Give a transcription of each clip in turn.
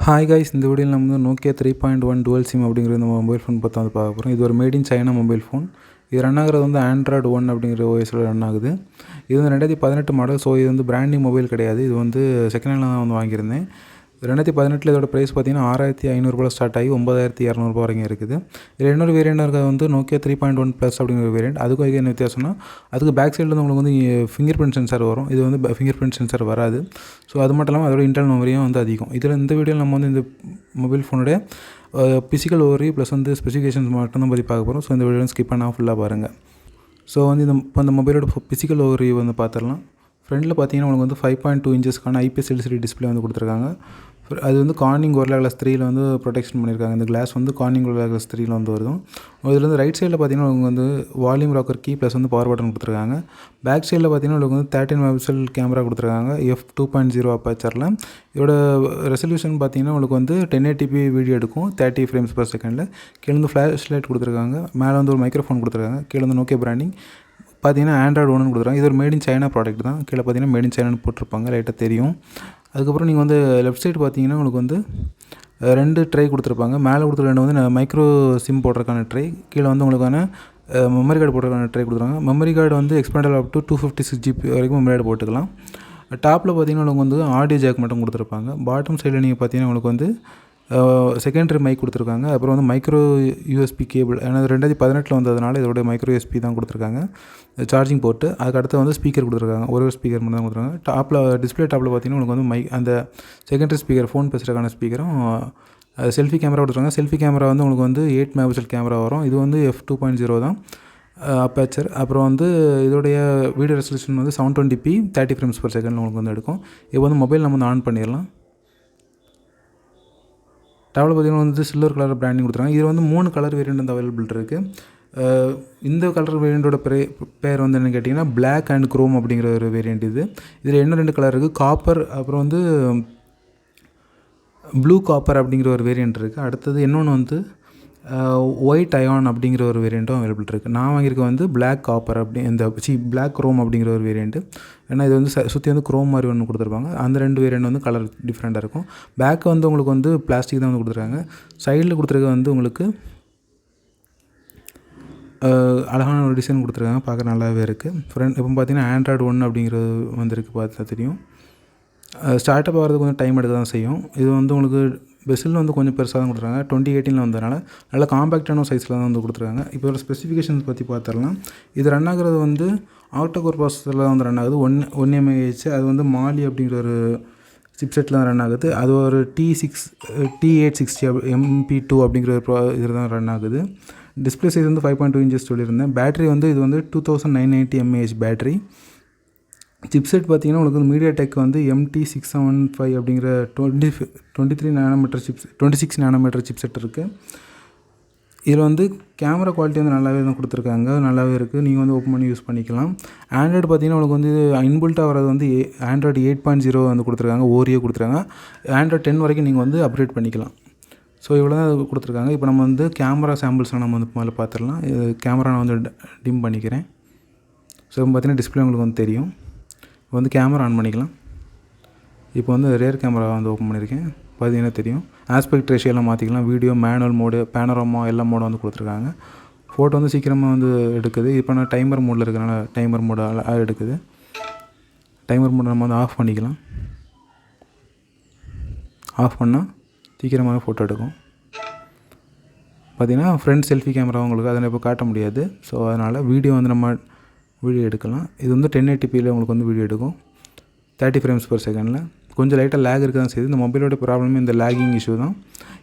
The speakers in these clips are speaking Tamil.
ஹாய் காய்ஸ், இந்த வீடியோவில் நம்ம வந்து நோக்கியா 3.1 டுவல் சிம் அப்படிங்கிற இந்த மொபைல் ஃபோன் பார்த்து வந்து பார்க்க போகிறோம். இது ஒரு made in China mobile phone. இது ரன் ஆகிறது வந்து ஆண்ட்ராய்டு 1 அப்படிங்கிற ஓஎஸில் ரன் ஆகுது. இது வந்து 2018 மாடல். ஸோ இது வந்து பிராண்ட் நியூ மொபைல் கிடையாது. இது வந்து செகண்ட் ஹேண்டில் தான் வந்து வாங்கியிருந்தேன். 2018 இதோட ப்ரைஸ் பார்த்தீங்கன்னா $6,500 ஸ்டார்ட் ஆகி $9,200 வரைக்கும் இருக்குது. இதில் இன்னொரு வேரியண்ட் இருக்கிறது வந்து நோக்கியா 3.1 ப்ளஸ் அப்படிங்கிற வேரியண்ட். அதுக்கு என்ன வித்தியாசம்னா, அதுக்கு பேக் சைடில் வந்து உங்களுக்கு வந்து ஃபிங்கர் பிரிண்ட் சென்சார் வரும். இது வந்து ஃபிங்கர் பிரிண்ட் சென்சார் வராது. ஸோ அது மட்டும் இல்லாமல் அதோட இன்டர்னல் மெமரியும் வந்து அதிகம். இதில் இந்த வீடியோவில் நம்ம வந்து இந்த மொபைல் ஃபோனுடைய பிசிக்கல் ஓவரி ப்ளஸ் வந்து ஸ்பெசிஃபிகேஷன்ஸ் மட்டும் தான் பற்றி பார்க்க போகிறோம். ஸோ இந்த வீடியோ ஸ்கிப் பண்ணால் ஃபுல்லாக பாருங்கள். ஸோ வந்து இந்த மொபைலோட பிசிக்கல் ஓவரி வந்து பார்த்துடலாம். ஃப்ரண்ட்டில் பார்த்தீங்கன்னா உங்களுக்கு வந்து 5.2 இன்ச்சஸ்க்கான IPS LCD டிஸ்பிளே வந்து கொடுத்துருக்காங்க. அது வந்து கார்னிங் Gorilla Glass 3ல வந்து ப்ரொடெக்ஷன் பண்ணியிருக்காங்க. இந்த கிளாஸ் வந்து கார்னிங் Gorilla Glass 3ல வந்து வருதும். இதில் வந்து ரைட் சைடில் பார்த்தீங்கன்னா உங்களுக்கு வந்து வால்யூம் ராக்கர் கீ ப்ளஸ் வந்து பவர் பட்டன் கொடுத்துருக்காங்க. பேக் சைடில் பார்த்தீங்கன்னா உங்களுக்கு வந்து 13 மெகாபிக்சல் கேமரா கொடுத்துருக்காங்க f2.0 அப்பேச்சரில். இதோட ரெசல்யூஷன் பார்த்தீங்கன்னா உங்களுக்கு வந்து 1080p வீடியோ எடுக்கும் 30 ஃப்ரேம்ஸ் பர் செகண்டில். கீழே வந்து ஃப்ளாஷ் லைட் கொடுத்துருக்காங்க. மேலே வந்து ஒரு மைக்ரோஃபோன் கொடுத்துருக்காங்க. கீழே வந்து நோக்கியா பிராண்டிங் பார்த்தீங்கன்னா ஆண்ட்ராய்டு 1 கொடுத்துருக்காங்க. இது ஒரு மேட் இன் சைனா ப்ராடக்ட் தான். கீழே பார்த்தீங்கன்னா மேட் இன் சைனான்னு போட்டிருப்பாங்க, லைட்டாக தெரியும். அதுக்கப்புறம் நீங்கள் வந்து லெஃப்ட் சைடு பார்த்தீங்கன்னா உங்களுக்கு வந்து 2 ட்ரை கொடுத்துருப்பாங்க. மேலே கொடுத்துருக்க வந்து மைக்ரோ சிம் போடுறதுக்கான ட்ரை, கீழே வந்து உங்களுக்கான மெமரி கார்டு போடுறதுக்கான ட்ரை கொடுத்துருக்காங்க. மெமரி கார்டு வந்து எக்ஸ்பேண்டபிள் அப் டு 256 GB வரைக்கும் மெமரி கார்டு போட்டுக்கலாம். டாப்பில் பார்த்தீங்கன்னா உங்களுக்கு வந்து ஆடியோ ஜாக் மட்டும் கொடுத்துருப்பாங்க. பாட்டம் சைடில் நீங்கள் பார்த்தீங்கன்னா உங்களுக்கு வந்து செகண்டரி மைக் கொடுத்துருக்காங்க. அப்புறம் வந்து மைக்ரோ USB கேபிள், ஏன்னா 2018 வந்ததுனால இதோட மைக்ரோ USB தான் கொடுத்துருக்காங்க. Charging board. அதுக்கடுத்து வந்து ஸ்பீக்கர் கொடுத்துருக்காங்க. ஒரு ஸ்பீக்கர் மட்டும் தான் கொடுத்துருக்காங்க. டாப்பில் டிஸ்பிளே டாப்பில் பார்த்தீங்கன்னா உங்களுக்கு வந்து அந்த செகண்டரி ஸ்பீக்கர், ஃபோன் பேசுகிறதுக்கான ஸ்பீக்கரும் செல்ஃபி கேமரா கொடுத்துருக்காங்க. செல்ஃபி கேமரா வந்து உங்களுக்கு வந்து 8 மெகாபிக்சல் கேமரா வரும். இது வந்து f2.0 தான் அப்பேச்சர். அப்புறம் வந்து இதோடைய வீடியோ ரெசல்யூஷன் வந்து 720p 30 ஃப்ரேம்ஸ் பர் செகண்டில் உங்களுக்கு வந்து எடுக்கும். இப்போ வந்து மொபைல் நம்ம வந்து ஆன் பண்ணிடலாம். டாப்பில் பார்த்தீங்கன்னா வந்து சில்வர் கலர் பிராண்டிங் கொடுத்துருக்காங்க. இது வந்து 3 கலர் வேரியண்ட் வந்து அவைலபிள் இருக்குது. இந்த கலர் வேரியண்ட்டோட பேர் வந்து என்னென்னு கேட்டிங்கன்னா Black and Chrome அப்படிங்கிற ஒரு வேரியண்ட் இது. இதில் இன்னும் 2 கலர் இருக்குது, காப்பர் அப்புறம் வந்து ப்ளூ காப்பர் அப்படிங்கிற ஒரு வேரியண்ட் இருக்குது. அடுத்தது இன்னொன்று வந்து ஒயிட் அயான் அப்படிங்கிற ஒரு வேரியண்ட்டும் அவைலபிள் இருக்குது. நான் வாங்கியிருக்க வந்து பிளாக் காப்பர் Black Chrome அப்படிங்கிற ஒரு வேரியண்ட்டு. ஏன்னா இது வந்து சுற்றி வந்து குரோம் மாதிரி ஒன்று கொடுத்துருப்பாங்க. அந்த 2 வேரியண்ட் வந்து கலர் டிஃப்ரெண்ட்டாக இருக்கும். பேக்கு வந்து உங்களுக்கு வந்து பிளாஸ்டிக் தான் வந்து கொடுத்துருக்காங்க. சைடில் கொடுத்துருக்க வந்து உங்களுக்கு அழகான ஒரு டிசைன் கொடுத்துருக்காங்க, பார்க்க நல்லாவே இருக்குது. ஃப்ரெண்ட் இப்போ பார்த்தீங்கன்னா ஆண்ட்ராய்டு 1 அப்படிங்கிறது வந்துருக்கு, பார்த்தா தெரியும். ஸ்டார்ட் அப் ஆகிறதுக்கு கொஞ்சம் டைம் எடுக்க தான் செய்யும். இது வந்து உங்களுக்கு பெசில் வந்து கொஞ்சம் பெருசாக தான் கொடுத்துருக்காங்க. 2018 வந்ததுனால நல்லா காம்பேக்டான சைஸில் தான் வந்து கொடுத்துருக்காங்க. இப்போ ஒரு ஸ்பெசிஃபிகேஷன்ஸ் பற்றி பார்த்துடலாம். இது ரன் ஆகிறது வந்து ஆக்டோகோர் ப்ராசஸரில் தான் வந்து ரன் ஆகுது. 1 mAh. அது வந்து மாலி அப்படிங்கிற ஒரு சிப்செட்டில் தான் ரன் ஆகுது. அது ஒரு T860 MP2 அப்படிங்கிற ஒரு இதில் தான் ரன் ஆகுது. டிஸ்பிளே சைஸ் வந்து 5.2 inches சொல்லியிருந்தேன். பேட்டரி வந்து இது வந்து 2990 mAh பேட்டரி. சிப்செட் பார்த்தீங்கன்னா உங்களுக்கு வந்து MediaTek வந்து MT675 அப்படிங்கிற 26 நானோமீட்டர் சிப்செட் இருக்குது. இதில் வந்து கேமரா குவாலிட்டி வந்து நல்லாவே தான் கொடுத்துருக்காங்க, நல்லாவே இருக்குது. நீங்கள் வந்து ஓப்பன் பண்ணி யூஸ் பண்ணிக்கலாம். ஆண்ட்ராய்டு பார்த்தீங்கன்னா உங்களுக்கு வந்து இன்பில்ட்டாக வரது வந்து ஆண்ட்ராய்டு 8.0 வந்து கொடுத்துருக்காங்க, ஓரியோ கொடுத்துருக்காங்க. ஆண்ட்ராய்டு 10 வரைக்கும் நீங்கள் வந்து அப்டேட் பண்ணிக்கலாம். ஸோ இவ்வளோ தான் அது கொடுத்துருக்காங்க. இப்போ நம்ம வந்து கேமரா சாம்பிள்ஸ்லாம் நம்ம வந்து முதல்ல பார்த்துடலாம். இது கேமரா நான் வந்து டிம் பண்ணிக்கிறேன். ஸோ பார்த்தீங்கன்னா டிஸ்பிளே உங்களுக்கு வந்து தெரியும். இப்போ வந்து கேமரா ஆன் பண்ணிக்கலாம். இப்போ வந்து ரியர் கேமரா வந்து ஓப்பன் பண்ணியிருக்கேன், பார்த்தீங்கன்னா தெரியும். ஆஸ்பெக்ட் ரேஷியோலாம் மாற்றிக்கலாம். வீடியோ, மேனுவல் மோடு, பேனோராமா எல்லா மோடும் வந்து கொடுத்துருக்காங்க. ஃபோட்டோ வந்து சீக்கிரமாக வந்து எடுக்குது. இப்போ நான் டைமர் மோடில் இருக்கிறனால டைமர் மோடு எடுக்குது. டைமர் மோடு நம்ம வந்து ஆஃப் பண்ணிக்கலாம். ஆஃப் பண்ணால் சீக்கிரமாக ஃபோட்டோ எடுக்கும். பார்த்திங்கன்னா ஃப்ரண்ட் செல்ஃபி கேமரா உங்களுக்கு அதில் இப்போ காட்ட முடியாது. ஸோ அதனால் வீடியோ வந்து நம்ம வீடியோ எடுக்கலாம். இது வந்து 1080pயில் உங்களுக்கு வந்து வீடியோ எடுக்கும் 30 ஃப்ரேம்ஸ் பர் செகண்டில். கொஞ்சம் லைட்டாக லேக் இருக்க தான் செய்யுது. இந்த மொபைலோட ப்ராப்ளமே இந்த லேகிங் இஷ்யூ தான்.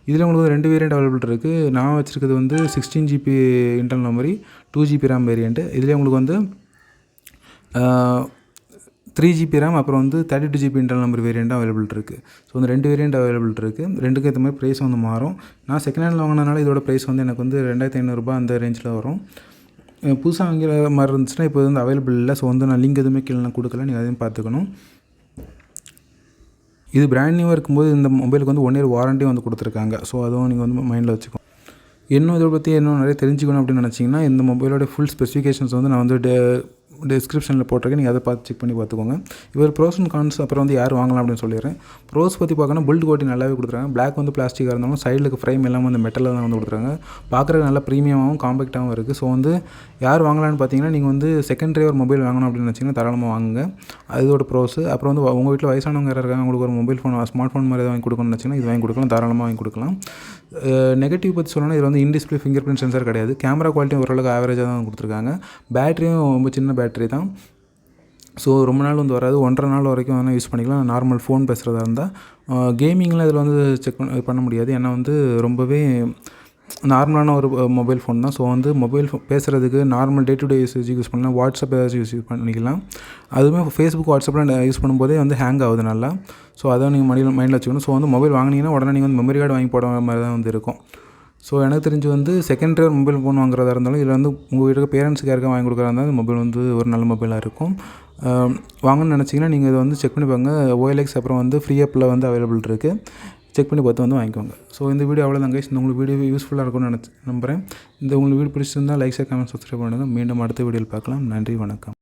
இதில் உங்களுக்கு 2 வேரியண்ட் அவைலபிள் இருக்குது. நான் வச்சுருக்கிறது வந்து 16 GB internal memory, 2 GB RAM variant. இதிலே உங்களுக்கு வந்து 3 GB RAM அப்புறம் வந்து 32 GB இன்டர்னல் மெமரி வேரியண்ட்டும் அவைலபிள் இருக்குது. ஸோ இந்த 2 வேரியண்ட் அவைலபிள் இருக்குது. ரெண்டுக்கும் ஏற்ற மாதிரி ப்ரைஸ் வந்து மாறும். நான் செகண்ட் ஹேண்டில் வாங்கினதுனால இதோட ப்ரைஸ் வந்து எனக்கு வந்து $2,500 அந்த ரேஞ்சில் வரும். புதுசாக வாங்கிற மாதிரி இருந்துச்சுன்னா இப்போ வந்து அவைலபிள் இல்லை. ஸோ வந்து நான் லிங்க் எதுவுமே கீழே நான் கொடுக்கல, நீங்கள் அதையும் பார்த்துக்கணும். இது பிராண்ட் நியூவாக இருக்கும்போது இந்த மொபைலுக்கு வந்து 1 year வாரண்ட்டி வந்து கொடுத்துருக்காங்க. ஸோ அதுவும் நீங்கள் வந்து மைண்டில் வச்சுக்கணும். இன்னும் இதை பற்றி இன்னும் நிறைய தெரிஞ்சுக்கணும் அப்படின்னு நினச்சிங்கன்னா இந்த மொபைலோட ஃபுல் ஸ்பெசிஃபிகேஷன்ஸ் வந்து நான் வந்து டிஸ்கிரிப்ஷனில் போட்டிருக்கேன், நீங்கள் அதை பார்த்து செக் பண்ணி பார்த்துக்கோங்க. இவர் ப்ரோஸ் அண்ட் கான்ஸ் அப்புறம் வந்து யார் வாங்கலாம் அப்படின்னு சொல்லிடுறேன். ப்ரோஸ் பற்றி பார்க்கணும், பில்ட் குவாலிட்டி நல்லாவே கொடுத்துருக்காங்க. பிளாக் வந்து பிளாஸ்டிக்காக இருந்தாலும் சைடில் ஃப்ரேம் எல்லாம் வந்து மெட்டலில் தான் வந்து கொடுத்துருக்காங்க. பார்க்குறது நல்லா ப்ரீமியமாகவும் காம்பேக்டாகவும் இருக்குது. ஸோ வந்து யார் வாங்கலான்னு பார்த்தீங்கன்னா, நீங்கள் வந்து செகண்டரி ஒரு மொபைல் வாங்கணும் அப்படின்னு வச்சிங்கன்னா தாராளமாக வாங்குங்க. அதோட ப்ரோஸு. அப்புறம் வந்து உங்கள் வீட்டில் வயசானவங்க யாராவது இருக்காங்க, உங்களுக்கு ஒரு மொபைல் ஃபோன் ஸ்மார்ட் ஃபோன் மாதிரி வாங்கி கொடுக்கணும்னு வச்சிங்கன்னா இது வாங்கி கொடுக்கலாம், தாராளமாக வாங்கி கொடுக்கலாம். நெகட்டிவ் பற்றி சொல்லணும்னா இது வந்து இன்டிஸ்பிளே ஃபிங்கர் பிரிண்ட் சென்சார் கிடையாது. கேமரா குவாலிட்டியும் ஓரளவுக்கு ஆவரேஜாக தான் கொடுத்துருக்காங்க. பேட்டரியும் ரொம்ப சின்ன பேட்டரி தான். ஸோ ரொம்ப நாள் வந்து வராது, 1.5 நாள் வரைக்கும் வேணால் யூஸ் பண்ணிக்கலாம். நார்மல் ஃபோன் பேசுகிறதா இருந்தால். கேமிங்லாம் இதில் வந்து செக் பண்ண முடியாது, ஏன்னா வந்து ரொம்பவே நார்மலான ஒரு மொபைல் ஃபோன் தான். ஸோ வந்து மொபைல் பேசுகிறதுக்கு normal day to day use பண்ணலாம். வாட்ஸ்அப் ஏதாச்சும் யூஸ் பண்ணிக்கலாம். அதுவுமே ஃபேஸ்புக் வாட்ஸ்அப்லாம் யூஸ் பண்ணும்போதே வந்து ஹேங் ஆகுது நல்லா. ஸோ அதை நீங்கள் மைண்டில் வச்சுக்கணும். ஸோ வந்து மொபைல் வாங்கினீங்கன்னா உடனே நீங்கள் வந்து மெமரி கார்டு வாங்கி போட மாதிரி தான் வந்து இருக்கும். ஸோ எனக்கு தெரிஞ்சு வந்து செகண்டரி ஒரு மொபைல் ஃபோன் வாங்குறதா இருந்தாலும் இதில் வந்து உங்கள் வீட்டுக்கு பேரண்ட்ஸுக்கு யாருக்கா வாங்கி கொடுக்குறதா இருந்தால் மொபைல் வந்து ஒரு நல்ல மொபைலாக இருக்கும். வாங்கணும்னு நினச்சிங்கன்னா நீங்கள் இதை வந்து செக் பண்ணி பாருங்க. OLX அப்புறம் வந்து ஃப்ரீ ஆப்பில் வந்து அவைலபிள் இருக்குது. செக் பண்ணி பார்த்து வந்து வாங்கிக்கோங்க. ஸோ இந்த வீடியோ அவ்வளோதான் கைஸ். இந்த உங்களுக்கு வீடியோ யூஸ்ஃபுல்லாக இருக்கும்னு நம்புகிறேன். இந்த உங்களுக்கு வீடியோ பிடிச்சிருந்தால் லைக், ஷேர், கமெண்ட், சப்ஸ்கிரைப் பண்ணுங்கள். மீண்டும் அடுத்த வீடியோவில் பார்க்கலாம். நன்றி, வணக்கம்.